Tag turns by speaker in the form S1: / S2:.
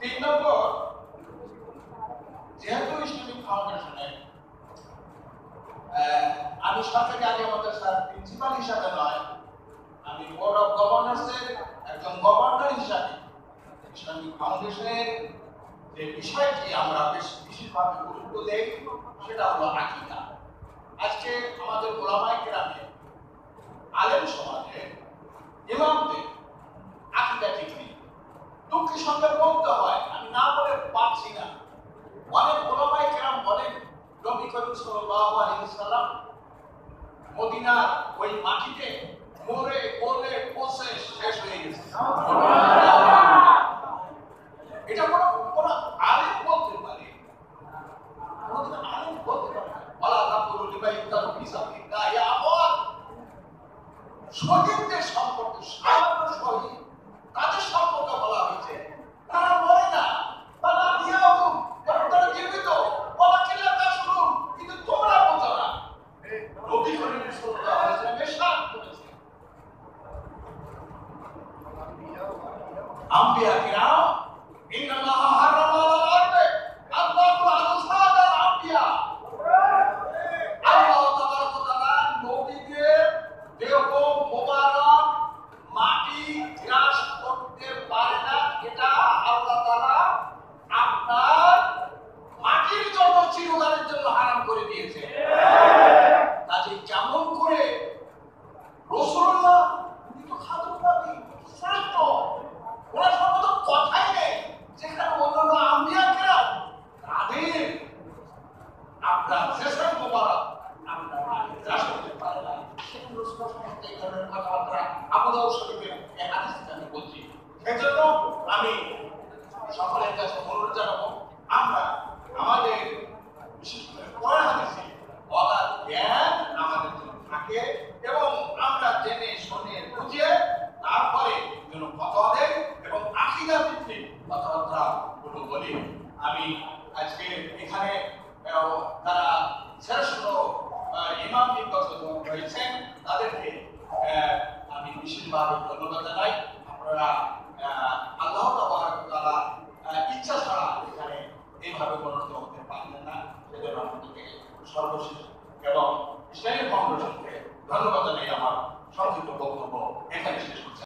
S1: তিন নম্বর, যেহেতু ইসলামিক ফাউন্ডেশনে আমি সরকারি আলিয়া মাদ্রাসার প্রিন্সিপাল হিসাবে নয়, আমি বোর্ড অফ গভর্নর্সের একজন গভর্নর হিসাবে ইসলামিক ফাউন্ডেশনের যে বিষয়টি আমরা বিশেষভাবে গুরুত্ব দেই সেটা হলো আকীদা। আজকে আমাদের ওলামায়ে কেরামে, আলেম সমাজে, ইমামদের আকীদা ঠিক নেই। দুঃখের সঙ্গে বলতে হয়, আমি না বলে পারছি না। অনেক ওলামায়ে কেরাম বলেন নবী করিম সাল্লাল্লাহু আলাইহি ওয়াসাল্লাম মদিনার ওই মাটিতে মরে গলে পচে শেষ হয়ে গেছে। এটা কোন আলেম বলতে পারে? কোন আলেম বলতে পারে? ওয়ালা তাকুলু লিমা ইউকালু ফি সাবিলিল্লাহ ইয়া আমর। শহীদদের সম্পর্কে, সামান্য শহীদ তাদের সম্পর্কে বলা হয়েছে তারা মরে না, তারা ইয়াহুম, তারা জীবিত, ওরা কিলা তাসরুন, কিন্তু তোমরা বোঝো না। নবী করিম সাল্লাল্লাহু আলাইহি ওয়াসাল্লাম ইরশাদ করেছেন, আম্বিয়া কিরাম ইন্নাল্লাহা হারামা আলাল আরদি আল্লাহু আনসাদাল আম্বিয়া। আল্লাহ তাবারক ওয়া তাআলা নবীদের দেহ মোবারক মাটি গ্রাস করতে পারে না, এটা আল্লাহ তাআলা আপনার মাটির জন্য চিরকালের জন্য হারাম করে দিয়েছে। কাজে কেমন করে রাসূলুল্লাহ কিন্তু খাতুন নবী শ্রেষ্ঠ, ওনার সম্বন্ধে কথাই নেই, যেখানে অন্যান্য আম্বিয়া কেরাম তাদের আপনার শেষের মোবারক আপনার মাটির গ্রাস করতে পারে না। সেগুলো স্পষ্ট এই ধরনের কথাবার্তা আবু দাউদ শরীফের এই হাদিস থেকে আমি বলছি। সেজন্য আমি সকলের কাছে অনুরোধ জানাবো, আমরা আমাদের